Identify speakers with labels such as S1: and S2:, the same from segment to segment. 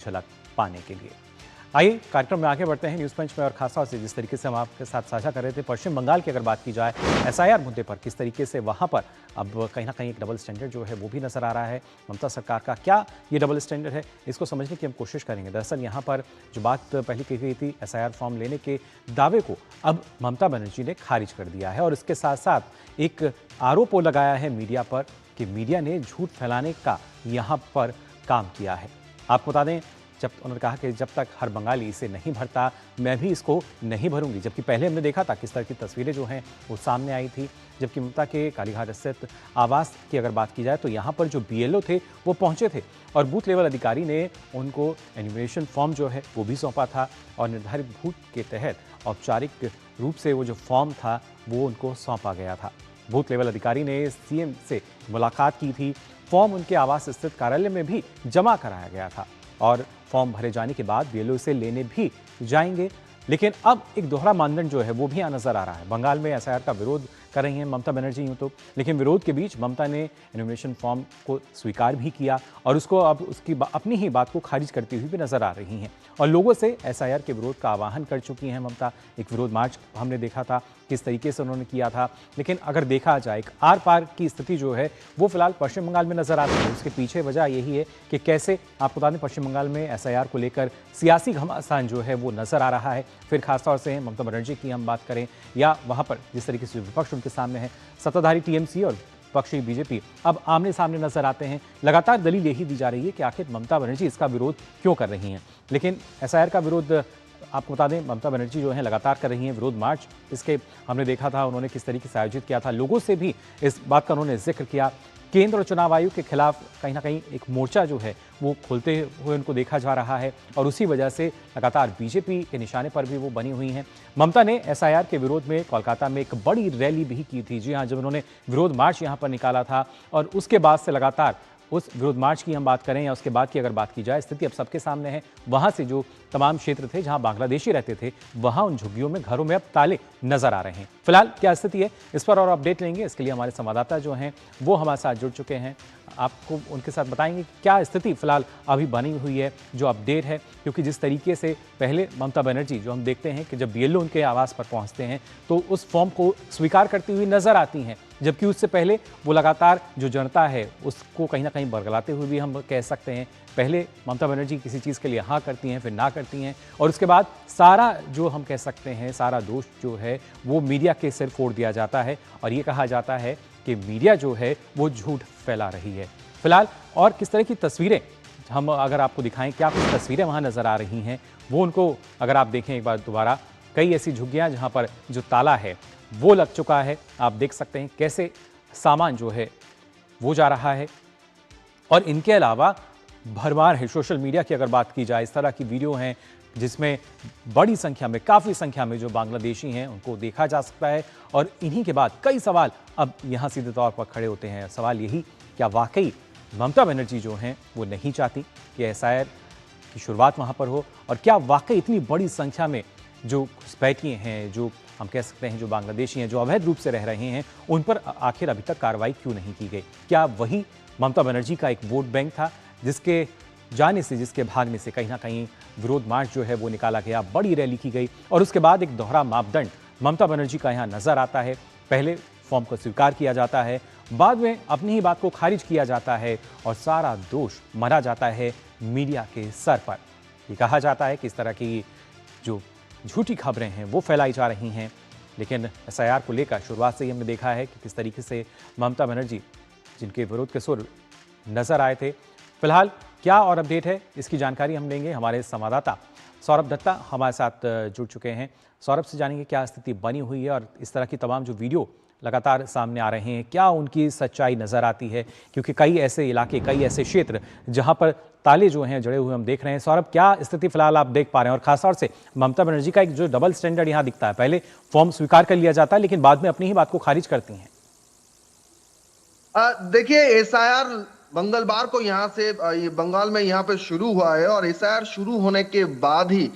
S1: झलक पाने के लिए। आइए कार्यक्रम में आगे बढ़ते हैं न्यूज़ पंच में, और खासतौर से जिस तरीके से हम आपके साथ साझा कर रहे थे पश्चिम बंगाल की अगर बात की जाए एसआईआर मुद्दे पर, किस तरीके से वहां पर अब कहीं ना कहीं एक डबल स्टैंडर्ड जो है वो भी नजर आ रहा है। ममता सरकार का क्या ये डबल स्टैंडर्ड है, इसको समझने की हम कोशिश करेंगे। दरअसल यहाँ पर जो बात पहले की गई थी एसआईआर फॉर्म लेने के दावे को अब ममता बनर्जी ने खारिज कर दिया है, और इसके साथ साथ एक आरोप लगाया है मीडिया पर कि मीडिया ने झूठ फैलाने का यहाँ पर काम किया है। आपको बता दें, जब उन्होंने कहा कि जब तक हर बंगाली इसे नहीं भरता मैं भी इसको नहीं भरूंगी, जबकि पहले हमने देखा था किस तरह की तस्वीरें जो हैं वो सामने आई थी। जबकि ममता के कालीघाट स्थित आवास की अगर बात की जाए तो यहाँ पर जो बीएलओ थे वो पहुंचे थे, और बूथ लेवल अधिकारी ने उनको एन्यूमरेशन फॉर्म जो है वो भी सौंपा था, और निर्धारित बूथ के तहत औपचारिक रूप से वो जो फॉर्म था वो उनको सौंपा गया था। बूथ लेवल अधिकारी ने सीएम से मुलाकात की थी, फॉर्म उनके आवास स्थित कार्यालय में भी जमा कराया गया था, और फॉर्म भरे जाने के बाद बीएलओ से लेने भी जाएंगे। लेकिन अब एक दोहरा मानदंड जो है वो भी यहाँ नजर आ रहा है। बंगाल में एसआईआर का विरोध कर रही हैं ममता बनर्जी यूं तो, लेकिन विरोध के बीच ममता ने एन्यूमरेशन फॉर्म को स्वीकार भी किया, और उसको अब उसकी अपनी ही बात को खारिज करती हुई भी नजर आ रही हैं, और लोगों से एसआईआर के विरोध का आह्वान कर चुकी हैं ममता। एक विरोध मार्च हमने देखा था किस तरीके से उन्होंने किया था, लेकिन अगर देखा जाए एक आर पार की स्थिति जो है वो फिलहाल पश्चिम बंगाल में नजर आती है। उसके पीछे वजह यही है कि कैसे आपको बता दें पश्चिम बंगाल में एसआईआर को लेकर सियासी घमासान जो है वो नजर आ रहा है। फिर खासतौर से ममता बनर्जी की हम बात करें, या वहां पर जिस तरीके से विपक्ष उनके सामने है, सत्ताधारी टीएमसी और विपक्षी बीजेपी अब आमने सामने नजर आते हैं। लगातार दलील यही दी जा रही है कि आखिर ममता बनर्जी इसका विरोध क्यों कर रही हैं, लेकिन एसआईआर का विरोध आपको बता दें ममता बनर्जी जो है लगातार कर रही हैं विरोध मार्च। इसके हमने देखा था उन्होंने किस तरीके से आयोजित किया था, लोगों से भी इस बात का उन्होंने जिक्र किया। केंद्र और चुनाव आयोग के खिलाफ कहीं ना कहीं एक मोर्चा जो है वो खोलते हुए उनको देखा जा रहा है, और उसी वजह से लगातार बीजेपी के निशाने पर भी वो बनी हुई हैं। ममता ने एसआईआर के विरोध में कोलकाता में एक बड़ी रैली भी की थी। जी हाँ, जब उन्होंने विरोध मार्च यहाँ पर निकाला था, और उसके बाद से लगातार उस विरोध मार्च की हम बात करें या उसके बाद की अगर बात की जाए, स्थिति अब सबके सामने है। वहां से जो तमाम क्षेत्र थे जहां बांग्लादेशी रहते थे, वहां उन झुग्गियों में घरों में अब ताले नजर आ रहे हैं। फिलहाल क्या स्थिति है इस पर और अपडेट लेंगे। इसके लिए हमारे संवाददाता जो हैं वो हमारे साथ जुड़ चुके हैं, आपको उनके साथ बताएंगे क्या स्थिति फिलहाल अभी बनी हुई है, जो अपडेट है। क्योंकि जिस तरीके से पहले ममता बनर्जी जो हम देखते हैं कि जब बीएलओ उनके आवास पर पहुंचते हैं तो उस फॉर्म को स्वीकार करती हुई नजर आती हैं, जबकि उससे पहले वो लगातार जो जनता है उसको कहीं ना कहीं बरगलाते हुए भी हम कह सकते हैं। पहले ममता बनर्जी किसी चीज़ के लिए हाँ करती हैं, फिर ना करती हैं, और उसके बाद सारा जो हम कह सकते हैं सारा दोष जो है वो मीडिया के सिर फोड़ दिया जाता है, और ये कहा जाता है कि मीडिया जो है वो झूठ फैला रही है। फिलहाल और किस तरह की तस्वीरें हम अगर आपको दिखाएं, क्या कुछ तस्वीरें वहाँ नज़र आ रही हैं वो उनको अगर आप देखें एक बार दोबारा, कई ऐसी झुग्गियाँ जहाँ पर जो ताला है वो लग चुका है। आप देख सकते हैं कैसे सामान जो है वो जा रहा है, और इनके अलावा भरमार है सोशल मीडिया की अगर बात की जाए, इस तरह की वीडियो हैं जिसमें बड़ी संख्या में, काफ़ी संख्या में जो बांग्लादेशी हैं उनको देखा जा सकता है। और इन्हीं के बाद कई सवाल अब यहाँ सीधे तौर पर खड़े होते हैं। सवाल यही, क्या वाकई ममता बनर्जी जो हैं वो नहीं चाहती कि एसआईआर की शुरुआत वहाँ पर हो, और क्या वाकई इतनी बड़ी संख्या में जो घुसपैठिए हैं, जो हम कह सकते हैं जो बांग्लादेशी हैं, जो अवैध रूप से रह रहे हैं, उन पर आखिर अभी तक कार्रवाई क्यों नहीं की गई? क्या वही ममता बनर्जी का एक वोट बैंक था जिसके जाने से, जिसके भागने से कहीं ना कहीं विरोध मार्च जो है वो निकाला गया, बड़ी रैली की गई, और उसके बाद एक दोहरा मापदंड ममता बनर्जी का यहाँ नजर आता है। पहले फॉर्म को स्वीकार किया जाता है, बाद में अपनी ही बात को खारिज किया जाता है, और सारा दोष मरा जाता है मीडिया के सर पर। ये कहा जाता है कि इस तरह की जो झूठी खबरें हैं वो फैलाई जा रही हैं। लेकिन एसआईआर को लेकर शुरुआत से ही हमने देखा है कि किस तरीके से ममता बनर्जी जिनके विरोध के सुर नजर आए थे। फिलहाल क्या और अपडेट है इसकी जानकारी हम लेंगे, हमारे संवाददाता सौरभ दत्ता हमारे साथ जुड़ चुके हैं। सौरभ से जानेंगे क्या स्थिति बनी हुई है, और इस तरह की तमाम जो वीडियो लगातार सामने आ रहे हैं क्या उनकी सच्चाई नजर आती है, क्योंकि कई ऐसे इलाके, कई ऐसे क्षेत्र जहां पर ताले जो हैं जड़े हुए हम देख रहे हैं। सौरभ, क्या स्थिति फिलहाल आप देख पा रहे हैं, और खासतौर से ममता बनर्जी का एक जो डबल स्टैंडर्ड यहाँ दिखता है, पहले फॉर्म स्वीकार कर लिया जाता है लेकिन बाद में अपनी ही बात को खारिज करती हैं।
S2: देखिए, एसआईआर मंगलवार को यहाँ से बंगाल में यहाँ पे शुरू हुआ है, और एसआईआर शुरू होने के बाद ही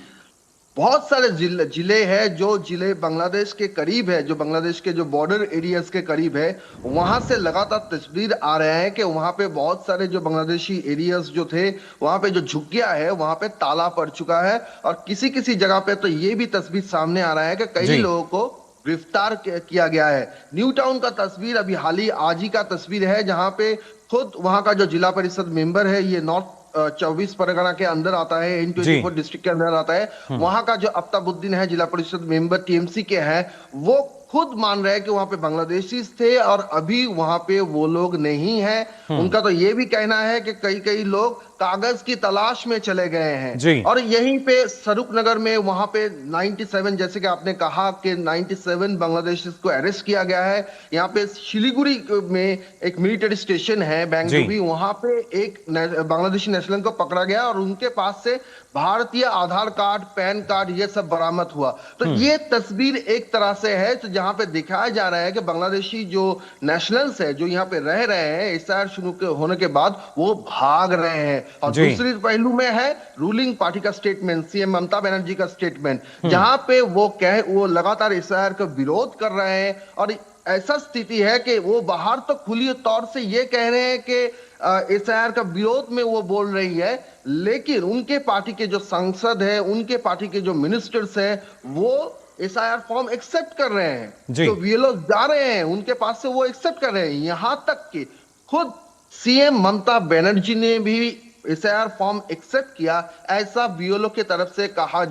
S2: बहुत सारे जिले हैं जो जिले बांग्लादेश के करीब है, जो बांग्लादेश के जो बॉर्डर एरियाज के करीब है, वहां से लगातार तस्वीर आ रहे हैं कि वहां पे बहुत सारे जो बांग्लादेशी एरियाज जो थे, वहां पे जो झुग्गियां है वहां पे ताला पड़ चुका है। और किसी किसी जगह पे तो ये भी तस्वीर सामने आ रहा है कि कई
S1: जी।
S2: लोगों को गिरफ्तार किया गया है। न्यू टाउन का तस्वीर अभी हाल ही आज ही का तस्वीर है, जहां पे खुद वहां का जो जिला परिषद मेंबर है, ये नॉर्थ 24 परगना के अंदर आता है, N24 डिस्ट्रिक्ट के अंदर आता है। वहां का जो अफ्ताबुद्दीन है, जिला परिषद मेंबर टीएमसी के हैं, वो खुद मान रहे हैं कि वहां पे बांग्लादेशी थे और अभी वहां पे वो लोग नहीं हैं। उनका तो ये भी कहना है कि कई कई लोग कागज की तलाश में चले गए हैं। और यहीं पे स्वरूप नगर में वहां पे 97, जैसे कि आपने कहा कि 97 बांग्लादेशी को अरेस्ट किया गया है। यहाँ पे शिलीगुड़ी में एक मिलिट्री स्टेशन है बैंगडुबी, वहां पे एक बांग्लादेशी नेशनल को पकड़ा गया और उनके पास से भारतीय आधार कार्ड, पैन कार्ड, ये सब बरामद हुआ। तो ये तस्वीर एक तरह से है तो जहां पे दिखाया जा रहा है कि बांग्लादेशी जो नेशनल्स है, जो यहाँ पे रह रहे हैं एसआईआर शुरू होने के बाद, वो भाग रहे हैं। और दूसरी पहलू में है रूलिंग पार्टी का स्टेटमेंट, सीएम ममता बनर्जी का स्टेटमेंट, जहां पे वो लगातार एसआईआर का विरोध कर रहे हैं। और ऐसा स्थिति है कि वो बाहर तो खुली तौर से ये कह रहे हैं कि एसआईआर का विरोध में वो बोल रही है, लेकिन उनके पार्टी के जो सांसद है, उनके पार्टी के जो मिनिस्टर्स हैं, वो एसआईआर फॉर्म एक्सेप्ट कर रहे हैं। तो वे लोग जा रहे हैं उनके पास से, वो एक्सेप्ट कर रहे हैं। यहां तक कि खुद सीएम ममता बनर्जी ने भी एसआईआर फॉर्म एक्सेप्ट किया, ऐसा बीएलओ की तरफ से कहा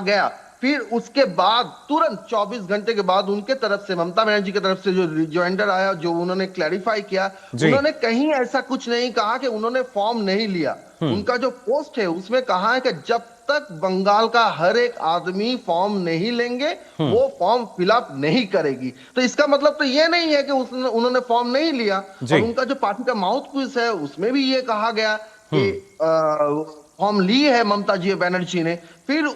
S2: गया। फिर उसके बाद तुरंत 24 घंटे के बाद उनके तरफ से, ममता बनर्जी की तरफ से जो रिजॉइंडर आया, जो उन्होंने क्लैरिफाई किया, उन्होंने कहीं ऐसा कुछ नहीं कहा कि उन्होंने फॉर्म नहीं लिया। उनका जो पोस्ट है उसमें कहा है कि जब तक बंगाल का हर एक आदमी फॉर्म नहीं लेंगे, वो फॉर्म फिलअप नहीं करेगी। तो इसका मतलब तो ये नहीं है कि उन्होंने फॉर्म नहीं लिया। और उनका जो पार्टी का माउथ पीस है उसमें भी ये कहा गया कि फॉर्म ली है ममता जी बनर्जी ने। फिर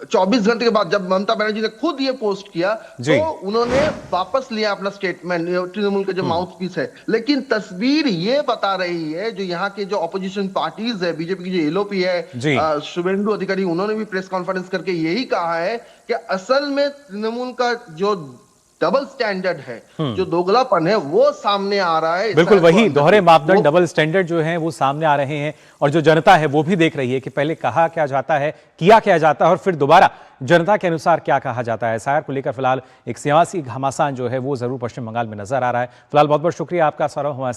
S2: 24 घंटे के बाद जब ममता बनर्जी ने खुद ये पोस्ट किया, तो उन्होंने वापस लिया अपना स्टेटमेंट, तृणमूल के जो माउथ पीस है। लेकिन तस्वीर ये बता रही है, जो यहाँ के जो ऑपोजिशन पार्टीज है, बीजेपी की जो एलओपी है, शुभेंदु अधिकारी, उन्होंने भी प्रेस कॉन्फ्रेंस करके यही कहा है कि असल में तृणमूल का जो डबल स्टैंडर्ड है, जो दोगलापन है, वो सामने आ रहा है।
S1: बिल्कुल वही दोहरे मापदंड, डबल स्टैंडर्ड जो हैं वो सामने आ रहे हैं। और जो जनता है वो भी देख रही है कि पहले कहा क्या जाता है, किया क्या जाता है, और फिर दोबारा जनता के अनुसार क्या कहा जाता है। एसआईआर को लेकर फिलहाल एक सियासी घमासान जो है वो जरूर पश्चिम बंगाल में नजर आ रहा है। फिलहाल बहुत बहुत शुक्रिया आपका सौरभ हमारे साथ